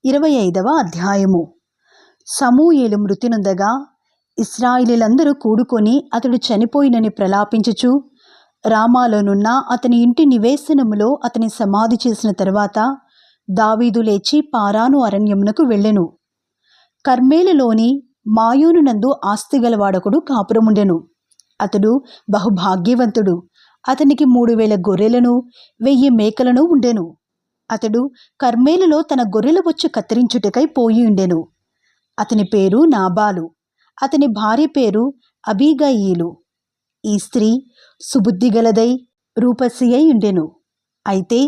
25వ అధ్యాయము. సమూయేలు మృతి నొందగా ఇశ్రాయేలీయులందరూ కూడుకొని అతడు చనిపోయినని ప్రలాపించుచు రామాలోనున్న అతని ఇంటి నివేశనములో అతని సమాధి చేసిన తరువాత దావీదు లేచి పారాను అరణ్యమునకు వెళ్ళెను. కర్మేలులోని మాయోనునందు ఆస్తిగలవాడొకడు కాపురముండెను. అతడు బహుభాగ్యవంతుడు. అతనికి 3000 గొర్రెలను 1000 మేకలను ఉండెను. అతడు కర్మేలులో తన గొర్రెల బొచ్చు కత్తిరించుటకై పోయి ఉండెను. అతని పేరు నాబాలు. అతని భార్య పేరు అబీగయీలు. ఈ స్త్రీ సుబుద్ధిగలదై రూపసి అయి ఉండెను. అయితే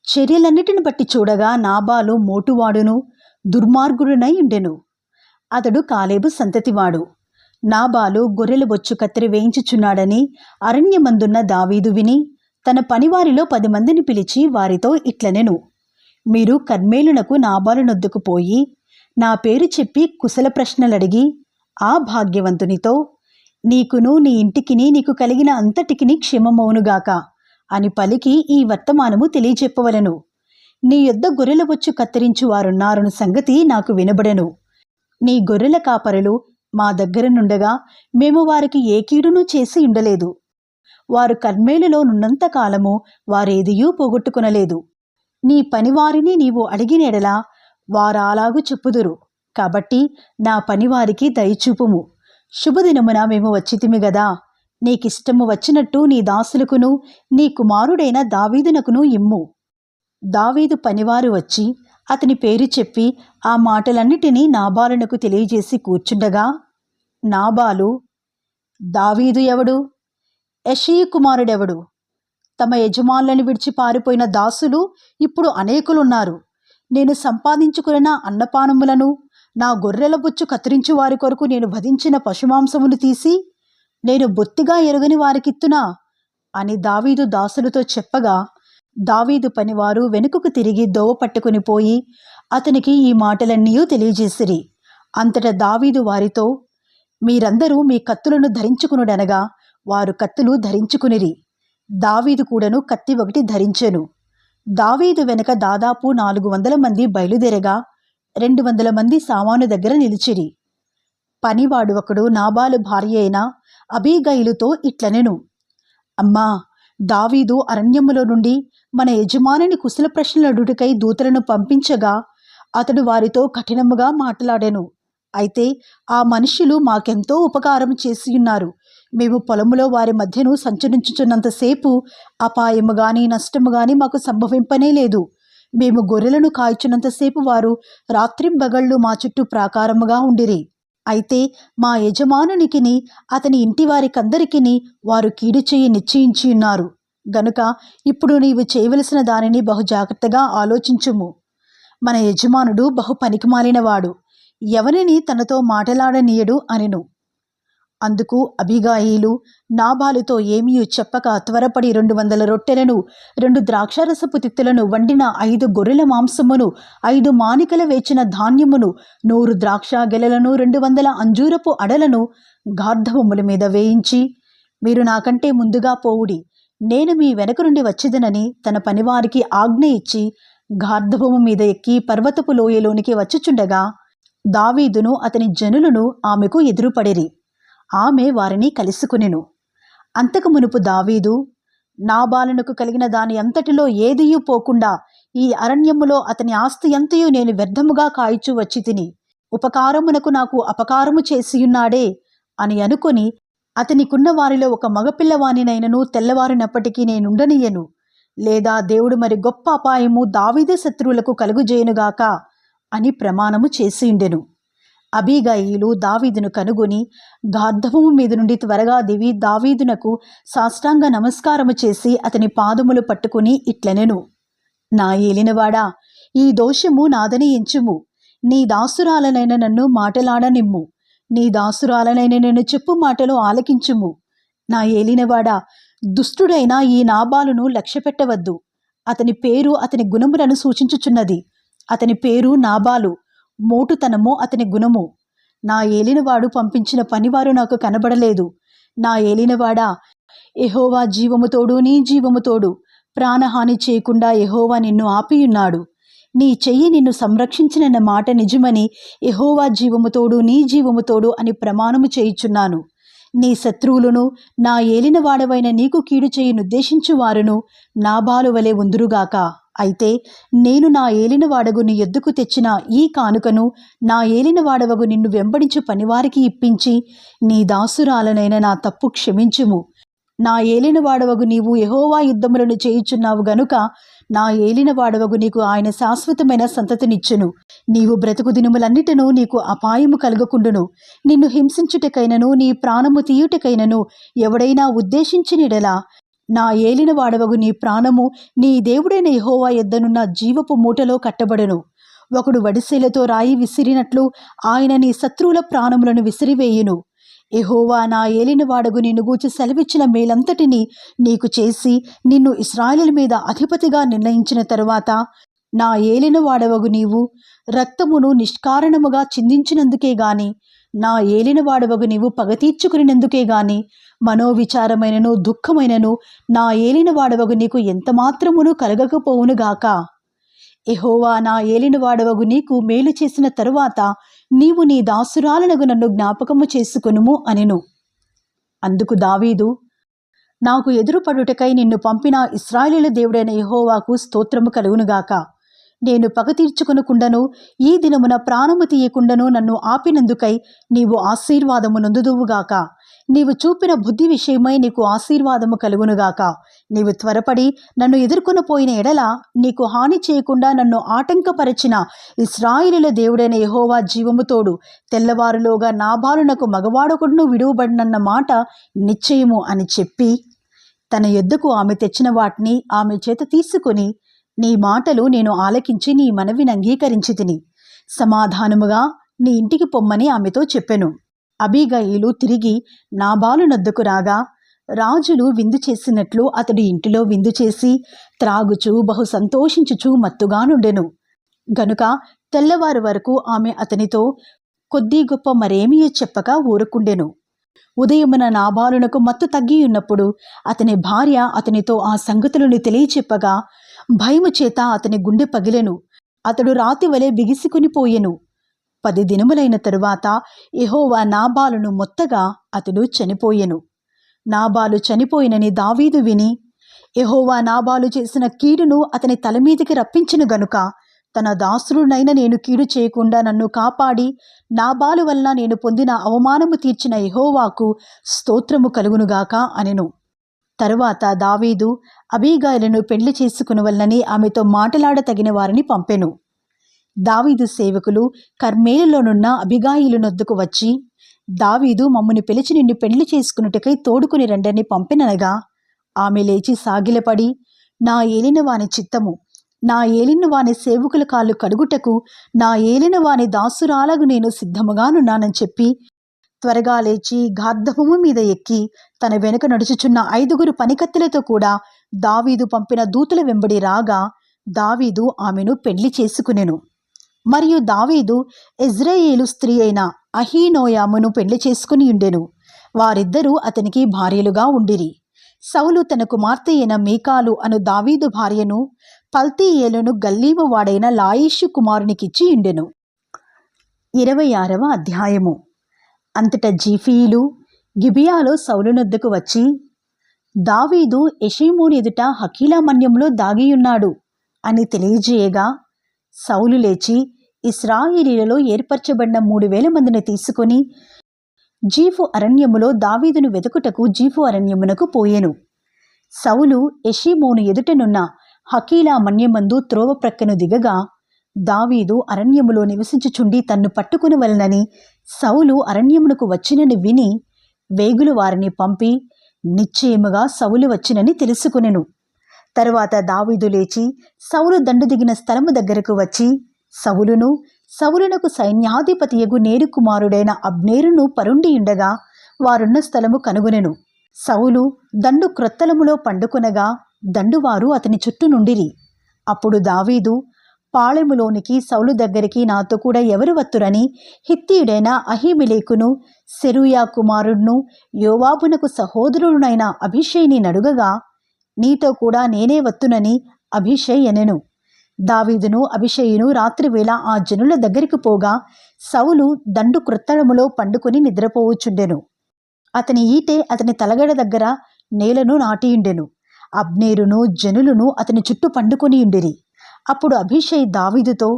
చర్యలన్నిటిని బట్టి చూడగా నాబాలు మోటువాడును దుర్మార్గుడునై ఉండెను. అతడు కాలేబు సంతతివాడు. నాబాలు గొర్రెల బొచ్చు కత్తిరి వేయించుచున్నాడని అరణ్యమందున్న దావీదు విని తన పనివారిలో 10 మందిని పిలిచి వారితో ఇట్లనెను: మీరు కర్మేలునకు నాబాలు నొద్దకు పోయి నా పేరు చెప్పి కుశల ప్రశ్నలడిగి ఆ భాగ్యవంతునితో నీకును నీ ఇంటికిని నీకు కలిగిన అంతటికిని క్షేమమవునుగాక అని పలికి ఈ వర్తమానము తెలియజెప్పవలెను. నీ యొద్ద గొర్రెల బొచ్చు కత్తిరించు వారున్నారను సంగతి నాకు వినబడెను. నీ గొర్రెల కాపరులు మా దగ్గర నుండగా మేము వారికి ఏ కీడును చేసి ఉండలేదు. వారు కర్మేలులో నున్నంత కాలము వారేదియూ పోగొట్టుకొనలేదు. నీ పనివారిని నీవు అడిగినెడలా వారాలాగు చెప్పుదురు. కాబట్టి నా పనివారికి దయచూపుము. శుభదినమున మేము వచ్చితిమి గదా, నీకిష్టము వచ్చినట్టు నీ దాసులకును నీ కుమారుడైన దావీదునకును ఇమ్ము. దావీదు పనివారు వచ్చి అతని పేరు చెప్పి ఆ మాటలన్నిటినీ నాబాలునకు తెలియజేసి కూర్చుండగా నాబాలు, దావీదు ఎవడు? యెషయి కుమారుడెవడు? తమ యజమానులను విడిచి పారిపోయిన దాసులు ఇప్పుడు అనేకులున్నారు. నేను సంపాదించుకున్న అన్నపానములను నా గొర్రెల బొచ్చు కత్తిరించు వారి కొరకు నేను వధించిన పశుమాంసమును తీసి నేను బొత్తిగా ఎరుగని వారికిత్తునా అని దావీదు దాసులతో చెప్పగా దావీదు పనివారు వెనుకకు తిరిగి దోవ పట్టుకుని పోయి అతనికి ఈ మాటలన్నీ తెలియజేసిరి. అంతటా దావీదు వారితో, మీరందరూ మీ కత్తులను ధరించుకునుడనగా వారు కత్తులు ధరించుకునిరి. దావీదు కూడాను కత్తి ఒకటి ధరించెను. దావీదు వెనక దాదాపు 400 మంది బయలుదేరగా 200 మంది సామాను దగ్గర నిలిచిరి. పనివాడు ఒకడు నాబాలు భార్య అయిన అబీగయీలుతో ఇట్లనెను: అమ్మా, దావీదు అరణ్యములో నుండి మన యజమానిని కుశల ప్రశ్నలడుటకై దూతలను పంపించగా అతడు వారితో కఠినముగా మాట్లాడెను. అయితే ఆ మనుష్యులు మాకెంతో ఉపకారం చేసియున్నారు. మేము పొలములో వారి మధ్యను సంచరించుచున్నంతసేపు అపాయము గాని నష్టము గాని మాకు సంభవింపనే లేదు. మేము గొర్రెలను కాల్చున్నంతసేపు వారు రాత్రింబగళ్ళు మా చుట్టూ ప్రాకారముగా ఉండిరి. అయితే మా యజమానునికిని అతని ఇంటి వారికందరికిని వారు కీడు చేయి నిశ్చయించి ఉన్నారు గనుక ఇప్పుడు నీవు చేయవలసిన దానిని బహు జాగ్రత్తగా ఆలోచించుము. మన యజమానుడు బహు పనికిమాలినవాడు, ఎవరిని తనతో మాటలాడనీయడు అనెను. అందుకు అబీగయీలు నాబాలుతో ఏమీ చెప్పక త్వరపడి 200 రొట్టెలను 2 ద్రాక్షారసపు తిత్తులను వండిన 5 గొర్రెల మాంసమును 5 మానికల వేచిన ధాన్యమును 100 ద్రాక్ష గెలలను 200 అంజూరపు అడలను గార్ధవముల మీద వేయించి, మీరు నాకంటే ముందుగా పోవుడి, నేను మీ వెనక నుండి వచ్చేదనని తన పనివారికి ఆజ్ఞ ఇచ్చి గార్ధవము మీద ఎక్కి పర్వతపు లోయలోనికి వచ్చుచుండగా దావీదును అతని జనులను ఆమెకు ఎదురుపడిరి. ఆమె వారిని కలుసుకునెను. అంతకు మునుపు దావీదు, నాబాలునకు కలిగిన దాని అంతటిలో ఏదియూ పోకుండా ఈ అరణ్యములో అతని ఆస్తి అంతయు నేను వ్యర్థముగా కాయిచు వచ్చి తిని ఉపకారమునకు నాకు అపకారము చేసియున్నాడే అని అనుకొని అతనికున్న వారిలో ఒక మగపిల్లవానినైనను తెల్లవారినప్పటికీ నేనుండనీయను, లేదా దేవుడు మరి గొప్ప అపాయము దావీదు శత్రువులకు కలుగుజేయునుగాక అని ప్రమాణము చేసియుండెను. అబీగయీలు దావీదును కనుగొని గార్ధవము మీద నుండి త్వరగా దివి దావీదునకు సాష్టాంగ నమస్కారము చేసి అతని పాదములు పట్టుకుని ఇట్లనెను: నా ఏలినవాడా, ఈ దోషము నాదని ఎంచుము. నీ దాసురాలనైన నన్ను మాటలాడనిమ్ము. నీ దాసురాలనైన నేను చెప్పు మాటలు ఆలకించుము. నా ఏలినవాడా, దుష్టుడైన ఈ నాబాలును లక్ష్యపెట్టవద్దు. అతని పేరు అతని గుణములను సూచించుచున్నది. అతని పేరు నాబాలు, మోటుతనము అతని గుణము. నా ఏలినవాడు పంపించిన పనివారు నాకు కనబడలేదు. నా ఏలినవాడా, యెహోవా జీవముతోడు నీ జీవముతోడు ప్రాణహాని చేయకుండా యెహోవా నిన్ను ఆపియున్నాడు. నీ చెయ్యి నిన్ను సంరక్షించినన్న మాట నిజమని యెహోవా జీవముతోడు నీ జీవముతోడు అని ప్రమాణము చేయుచున్నాను. నీ శత్రువులను నా ఏలినవాడవైన నీకు కీడు చేయునుద్దేశించు వారును నాబాలు వలె ఉందురుగాక. అయితే నేను నా ఏలినవాడగు నీ ఎద్దుకు తెచ్చిన ఈ కానుకను నా ఏలినవాడవగు నిన్ను వెంబడించు పనివారికి ఇప్పించి నీ దాసురాలనైన నా తప్పు క్షమించుము. నా ఏలినవాడవగు నీవు యెహోవా యుద్ధములను చేయుచున్నావు గనుక నా ఏలినవాడవగు నీకు ఆయన శాశ్వతమైన సంతతినిచ్చును. నీవు బ్రతుకు దినములన్నిటను నీకు అపాయము కలుగకుండును. నిన్ను హింసించుటకైనను నీ ప్రాణము తీయుటకైనను ఎవడైనా ఉద్దేశించినెడలా నా ఏలినవాడవగు నీ ప్రాణము నీ దేవుడైన యెహోవా యొద్దనున్న జీవపు మూటలో కట్టబడును. ఒకడు వడిసెలతో రాయి విసిరినట్లు ఆయన నీ శత్రువుల ప్రాణములను విసిరివేయును. యెహోవా నా ఏలినవాడగు నిన్ను గూర్చి సెలవిచ్చిన మేలంతటిని నీకు చేసి నిన్ను ఇశ్రాయేలు మీద అధిపతిగా నిర్ణయించిన తరువాత నా ఏలినవాడవగు నీవు రక్తమును నిష్కారణముగా చిందించినందుకే గాని నా ఏలినవాడవగు నీవు పగ తీర్చుకునేందుకే గాని మనోవిచారమైనను దుఃఖమైనను నా ఏలినవాడవగు నీకు ఎంతమాత్రమును కలగకపోవునుగాక. యెహోవా నా ఏలినవాడవగు నీకు మేలు చేసిన తరువాత నీవు నీ దాసురాలనగు నన్ను జ్ఞాపకము చేసుకొనుము అనెను. అందుకు దావీదు, నాకు ఎదురుపడుటకై నిన్ను పంపిన ఇశ్రాయేలు దేవుడైన యెహోవాకు స్తోత్రము కలుగునుగాక. నేను పగ తీర్చుకొనకుండను ఈ దినమున ప్రాణము తీయకుండను నన్ను ఆపినందుకై నీవు ఆశీర్వాదము నొందుదువుగాక. నీవు చూపిన బుద్ధి విషయమై నీకు ఆశీర్వాదము కలుగునుగాక. నీవు త్వరపడి నన్ను ఎదుర్కొనపోయిన ఎడల నీకు హాని చేయకుండా నన్ను ఆటంకపరచిన ఇశ్రాయేలుల దేవుడైన యెహోవా జీవముతోడు తెల్లవారులోగా నాబాలునకు మగవాడొకడును విడువబడినన్న మాట నిశ్చయము అని చెప్పి తన యొద్దకు ఆమె తెచ్చిన వాటిని ఆమె చేత తీసుకుని, నీ మాటలు నేను ఆలకించి నీ మనవిని అంగీకరించి తిని సమాధానముగా నీ ఇంటికి పొమ్మని ఆమెతో చెప్పెను. అబీగయీలు తిరిగి నాబాలు నొద్దకు రాగా రాజులు విందు చేసినట్లు అతడు ఇంటిలో విందు చేసి త్రాగుచూ బహు సంతోషించుచూ మత్తుగా నుండెను. గనుక తెల్లవారు వరకు ఆమె అతనితో కొద్ది గొప్ప మరేమీ చెప్పక ఊరుకుండెను. ఉదయమున నాబాలునకు మత్తు తగ్గియున్నప్పుడు అతని భార్య అతనితో ఆ సంగతులను తెలియచెప్పగా భయము చేత అతని గుండె పగిలెను. అతడు రాతి వలె బిగిసికొని పోయెను. 10 దినములైన తరువాత యెహోవా నాబాలును మొత్తగా అతడు చనిపోయెను. నాబాలు చనిపోయినని దావీదు విని యెహోవా నాబాలు చేసిన కీడును అతని తల మీదికి రప్పించెను గనుక తన దాసుడునైన నేను కీడు చేయకుండా నన్ను కాపాడి నాబాలు వలన నేను పొందిన అవమానము తీర్చిన యెహోవాకు స్తోత్రము కలుగునుగాక అనెను. తరువాత దావీదు అబీగయీలును పెళ్లి చేసుకునవలనని ఆమెతో మాటలాడతగిన వారిని పంపెను. దావీదు సేవకులు కర్మేలులోనున్న అబీగయీలు నొద్దకు వచ్చి, దావీదు మమ్ముని పిలిచి నిన్ను పెళ్లి చేసుకున్నట్టుకై తోడుకుని రండని పంపిననగా ఆమె లేచి సాగిలపడి, నా ఏలిన వాని చిత్తము, నా ఏలిన వాని సేవకుల కాళ్ళు కడుగుటకు నా ఏలిన వాని దాసురాలగు నేను సిద్ధముగానున్నానని చెప్పి త్వరగా లేచి గార్ధబొమ్మ మీద ఎక్కి తన వెనుక నడుచుచున్న 5 పనికత్తెలతో కూడా దావీదు పంపిన దూతల వెంబడి రాగా దావీదు ఆమెను పెళ్లి చేసుకునెను. మరియు దావీదు యెజ్రెయేలు స్త్రీ అయిన అహీనోయామును పెళ్లి చేసుకుని ఉండెను. వారిద్దరూ అతనికి భార్యలుగా ఉండిరి. సౌలు తన కుమార్తె అయిన మీకాలు అను దావీదు భార్యను పల్తీయేలును గల్లీము వాడైన లాయిషు కుమారునికిచ్చి ఉండెను. 26వ అధ్యాయము. అంతటా జీఫీయులు గిబియాలో సౌలునొద్దకు వచ్చి, దావీదు యెషీమోను ఎదుట హకీలా మన్యంలో దాగియున్నాడు అని తెలియజేయగా సౌలు లేచి ఇశ్రాయేలీయులలో ఏర్పరచబడిన 3000 మందిని తీసుకొని జీఫు అరణ్యములో దావీదును వెతుకుటకు జీఫు అరణ్యమునకు పోయెను. సౌలు యెషీమోను ఎదుటనున్న హకీలా మన్యమందు త్రోవ ప్రక్కను దిగగా దావీదు అరణ్యములో నివసించుచుండి తన్ను పట్టుకునవలెనని సౌలు అరణ్యమునకు వచ్చినని విని వేగులు వారిని పంపి నిశ్చయముగా సౌలు వచ్చినని తెలుసుకునెను. తరువాత దావీదు లేచి సౌలు దండు దిగిన స్థలము దగ్గరకు వచ్చి సౌలునకు సైన్యాధిపతియగు నేరు కుమారుడైన అబ్నేరును పరుండియుండగా వారున్న స్థలము కనుగొనెను. సౌలు దండు క్రొత్తలములో పండుకొనగా దండువారు అతని చుట్టూ నుండిరి. అప్పుడు దావీదు పాళెములోనికి సౌలు దగ్గరికి నాతో కూడా ఎవరు వత్తురని హిత్తీయుడైన అహీమెలెకును సెరూయా కుమారుడును యోవాబునకు సహోదరుడునైన అభిషైని నడుగగా నీతో కూడా నేనే వత్తునని అభిషై అనెను. దావీదును అబీషైను రాత్రివేళ ఆ జనుల దగ్గరికి పోగా సౌలు దండు క్రొత్తడములో పండుకొని నిద్రపోవచ్చుండెను. అతని ఈటె అతని తలగడ దగ్గర నేలను నాటియుండెను. అబ్నేరును జనులను అతని చుట్టూ పండుకొని ఉండిరి. అప్పుడు అబీషై దావీదుతో,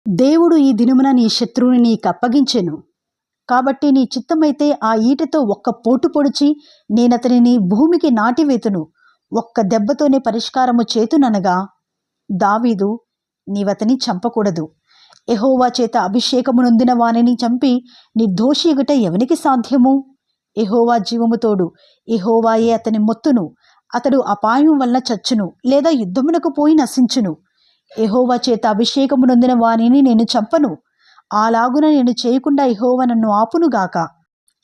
దేవుడు ఈ దినమున నీ శత్రువుని నీకప్పగించెను. కాబట్టి నీ చిత్తమైతే ఆ ఈటెతో ఒక్క పోటు పొడిచి నేనతనిని భూమికి నాటివేతును, ఒక్క దెబ్బతోనే పరిష్కారము చేతుననగా, దావీదు, నీవతని చంపకూడదు. యెహోవా చేత అభిషేకము నొందిన వానిని చంపి నిర్దోషి ఎగుట ఎవనికి సాధ్యము? యెహోవా జీవము తోడు, యెహోవాయే అతని మొత్తును. అతడు అపాయం వల్ల చచ్చును, లేదా యుద్ధమునకు పోయి నశించును. యెహోవా చేత అభిషేకము నొందిన వానిని నేను చంపను. అలాగున నేను చేయకుండా యెహోవా నన్ను ఆపునుగాక.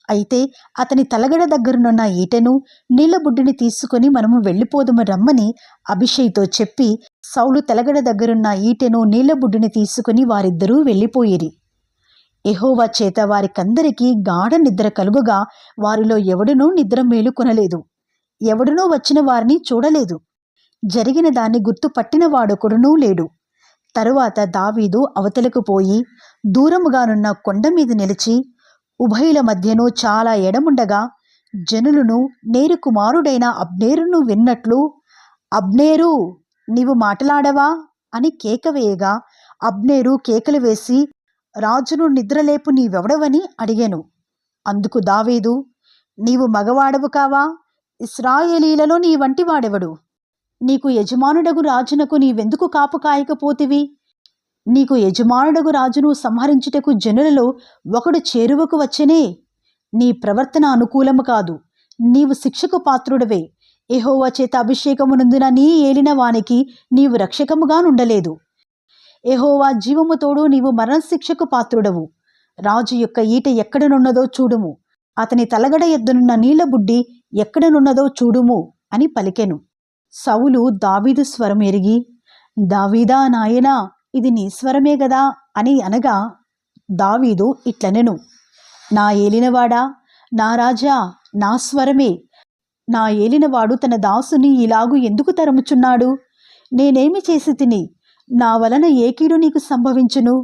అయితే అతని తలగడ దగ్గరనున్న ఈటెను నీళ్లబుడ్డిని తీసుకుని మనము వెళ్ళిపోదుము రమ్మని అబీషైతో చెప్పి సౌలు తలగడ దగ్గరున్న ఈటెను నీళ్లబుడ్డిని తీసుకుని వారిద్దరూ వెళ్ళిపోయిరి. యెహోవా చేత వారికందరికీ గాఢ నిద్ర కలుగుగా వారిలో ఎవడునూ నిద్ర మేలుకొనలేదు. ఎవడునూ వచ్చిన వారిని చూడలేదు. జరిగిన దాన్ని గుర్తుపట్టిన వాడొకడునూ లేడు. తరువాత దావీదు అవతలకు పోయి దూరముగానున్న కొండ మీద నిలిచి ఉభయుల మధ్యను చాలా ఎడముండగా జనులను నేరు కుమారుడైన అబ్నేరును విన్నట్లు, అబ్నేరు, నీవు మాటలాడవా అని కేక వేయగా అబ్నేరు కేకలు వేసి, రాజును నిద్రలేపు నీవెవడవని అడిగాను. అందుకు దావీదు, నీవు మగవాడవు కావా? ఇశ్రాయేలీలలో నీ వంటి వాడెవడు? నీకు యజమానుడగు రాజునకు నీవెందుకు కాపు కాయకపోతివి? నీకు యజమానుడగు రాజును సంహరించుటకు జనులలో ఒకడు చేరువకు వచ్చెనే. నీ ప్రవర్తన అనుకూలము కాదు. నీవు శిక్షకు పాత్రుడవే. యెహోవా చేత అభిషేకము నొందిన నీ ఏలిన వానికి నీవు రక్షకముగా నుండలేదు. యెహోవా జీవము తోడు, నీవు మరణశిక్షకు పాత్రుడవు. రాజు యొక్క ఈట ఎక్కడనున్నదో చూడుము, అతని తలగడ ఎద్దునున్న నీళ్లబుడ్డి ఎక్కడనున్నదో చూడుము అని పలికెను. సౌలు దావీదు స్వరం ఎరిగి, దావీదా నాయనా, ఇది నీ స్వరమే గదా అని అనగా దావీదు ఇట్లనెను, నా ఏలినవాడా, నా రాజా, నా స్వరమే. నా ఏలినవాడు తన దాసుని ఇలాగు ఎందుకు తరుముచున్నాడు? నేనేమి చేసి తిని? నా వలన ఏ కీడు నీకు సంభవించును?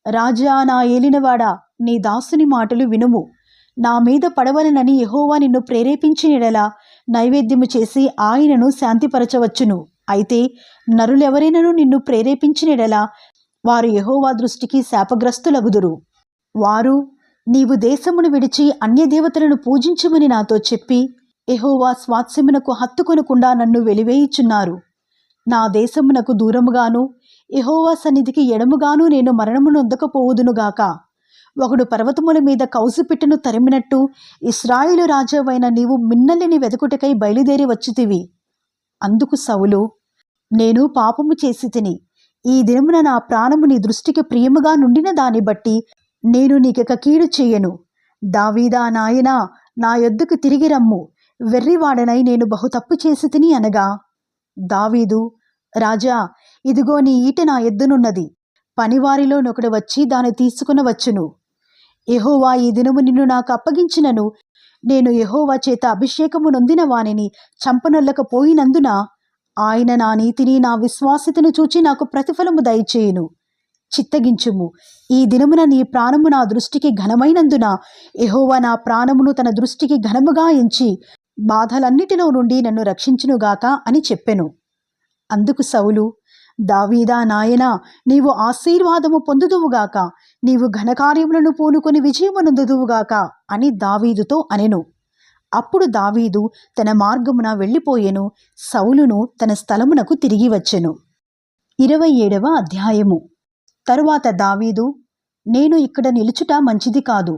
రాజా, నా ఏలినవాడా, నీ దాసుని మాటలు వినుము. నా మీద పడవలనని యెహోవా నిన్ను ప్రేరేపించినెడలా నైవేద్యము చేసి ఆయనను శాంతిపరచవచ్చును. అయితే నరులెవరైనను నిన్ను ప్రేరేపించినెడలా వారు యెహోవా దృష్టికి శాపగ్రస్తులగుదురు. వారు, నీవు దేశమును విడిచి అన్యదేవతలను పూజించుమని నాతో చెప్పి యెహోవా స్వాస్థ్యమునకు హత్తుకొనకుండా నన్ను వెలివేయుచున్నారు. నా దేశమునకు దూరముగాను యెహోవా సన్నిధికి ఎడముగాను నేను మరణము నొందకపోవుదునుగాక. ఒకడు పర్వతముల మీద కౌసుపిట్టను తరిమినట్టు ఇశ్రాయేలు రాజువైన నీవు మిన్నలిని వెదకుటకై బయలుదేరి వచ్చితివి. అందుకు సౌలు, నేను పాపము చేసి తిని ఈ దినమున నా ప్రాణము నీ దృష్టికి ప్రియముగా నుండిన దాన్ని బట్టి నేను నీకిక కీడు చేయను. దావీదా నాయనా, నా యొద్దకు తిరిగి రమ్ము, వెర్రివాడనై నేను బహు తప్పు చేసి తిని అనగా, దావీదు, రాజా, ఇదిగో నీ ఈట నా ఎద్దునున్నది. పనివారిలో నొకడు వచ్చి దాన్ని తీసుకునవచ్చును. యెహోవా ఈ దినము నిన్ను నాకు అప్పగించినను నేను యెహోవా చేత అభిషేకము నొందిన వానిని చంపనొల్లకపోయినందున ఆయన నా నీతిని నా విశ్వాసతను చూచి నాకు ప్రతిఫలము దయచేయును. చిత్తగించుము. ఈ దినమున నీ ప్రాణము నా దృష్టికి ఘనమైనందున యెహోవా నా ప్రాణమును తన దృష్టికి ఘనముగా ఎంచి బాధలన్నిటిలో నుండి నన్ను రక్షించునుగాక అని చెప్పెను. అందుకు సౌలు, దావీదా నాయనా, నీవు ఆశీర్వాదము పొందుదువుగాక, నీవు ఘనకార్యములను పూనుకొని విజయమునందుదువుగాక అని దావీదుతో అనెను. అప్పుడు దావీదు తన మార్గమున వెళ్ళిపోయెను. సౌలును తన స్థలమునకు తిరిగి వచ్చెను. 27వ అధ్యాయము. తరువాత దావీదు, నేను ఇక్కడ నిలుచుట మంచిది కాదు.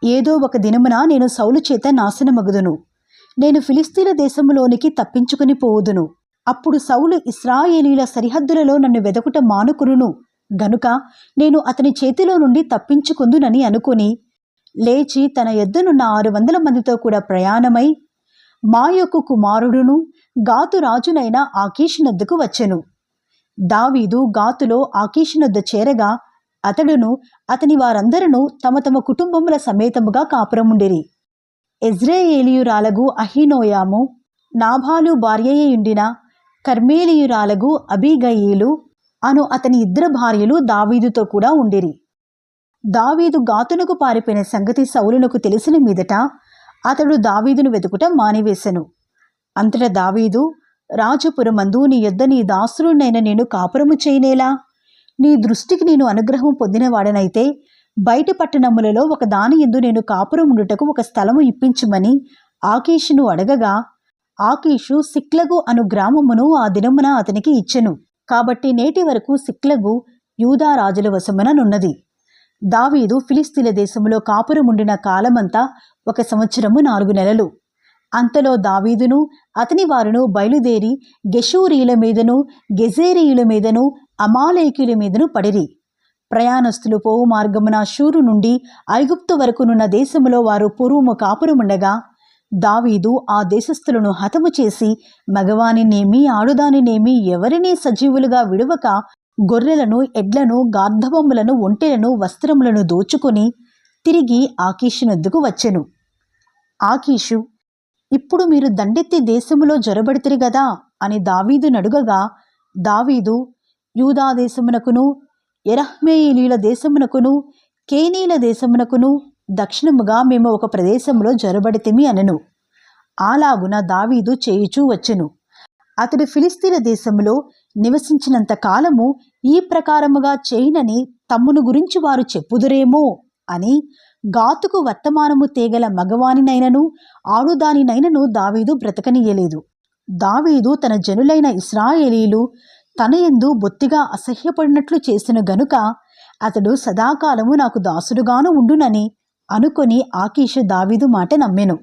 ఏదో ఒక దినమున నేను సౌలు చేత నాశనమగుదును. నేను ఫిలిస్తీన్ల దేశములోనికి తప్పించుకుని పోవుదును. అప్పుడు సౌలు ఇశ్రాయేలీల సరిహద్దులలో నన్ను వెదకుట మానుకును గనుక నేను అతని చేతిలో నుండి తప్పించుకుందునని అనుకుని లేచి తన యొద్దనున్న 600 మందితో కూడా ప్రయాణమై మాయోకు కుమారుడును గాతు రాజునైన ఆకీషునొద్దకు వచ్చెను. దావీదు గాతులో ఆకీషునొద్ద చేరగా అతడును అతని వారందరూ తమ తమ కుటుంబముల సమేతముగా కాపురముండిరి. యెజ్రెయేలీయురాలగు అహీనోయాము, నాబాలు భార్యయ్యుండిన కర్మేలీయురాలగు అబీగయీలు అను అతని ఇద్దరు భార్యలు దావీదుతో కూడా ఉండిరి. దావీదు గాతునకు పారిపోయిన సంగతి సౌలునకు తెలిసిన మీదట అతడు దావీదును వెతుకుట మానివేశెను. అంతటా దావీదు, రాజపురమందు నీ యొద్ద నీ దాసుడునైన నేను కాపురము చేయనేలా? నీ దృష్టికి నేను అనుగ్రహం పొందినవాడనైతే బయట పట్టణములలో ఒక దాని యందు నేను కాపురం ఉండుటకు ఒక స్థలము ఇప్పించుమని ఆకీషును అడగగా, ఆకీషు సిక్లగు అను గ్రామమును ఆ దినమున అతనికి ఇచ్చెను. కాబట్టి నేటి వరకు సిక్లగు యూదా రాజుల వశముననున్నది. దావీదు ఫిలిస్తీన్ల దేశములో కాపురముండిన కాలమంతా 1 సంవత్సరము 4 నెలలు. అంతలో దావీదును అతని వారును బయలుదేరి గెషూరీయుల మీదను గెజేరీయుల మీదను అమాలేకీయుల మీదను పడిరి. ప్రయాణస్తులు పోవు మార్గమున షూరు నుండి ఐగుప్తు వరకునున్న దేశములో వారు పూర్వము కాపురముండగా, దావీదు ఆ దేశస్థులను హతము చేసి మగవానినేమి ఆడుదానినేమి ఎవరినీ సజీవులుగా విడువక గొర్రెలను, ఎడ్లను, గార్ధబొమ్మలను, ఒంటెలను, వస్త్రములను దోచుకొని తిరిగి ఆకీషునొద్దకు వచ్చెను. ఆకీషు, ఇప్పుడు మీరు దండెత్తి దేశములో జొరబడితిరి గదా అని దావీదు నడుగగా, దావీదు, యూదా దేశమునకును యెరహ్మెయేలీయుల దేశమునకును కేనీల దేశమునకును దక్షిణముగా మేము ఒక ప్రదేశంలో జొరబడితిమి అనెను. అలాగున దావీదు చేయుచూ వచ్చెను. అతడు ఫిలిస్తీన్ల దేశములో నివసించినంత కాలము ఈ ప్రకారముగా చేయనని తమ్మును గురించి వారు చెప్పుదురేమో అని గాతుకు వర్తమానము తేగల మగవానినైనను ఆడుదానినైనను దావీదు బ్రతకనీయలేదు. దావీదు తన జనులైన ఇశ్రాయేలీయులు తన యందు బొత్తిగా అసహ్యపడినట్లు చేసిన గనుక అతడు సదాకాలము నాకు దాసుడుగాను ఉండునని అనుకొని ఆకీషు దావీదు మాట నమ్మెను.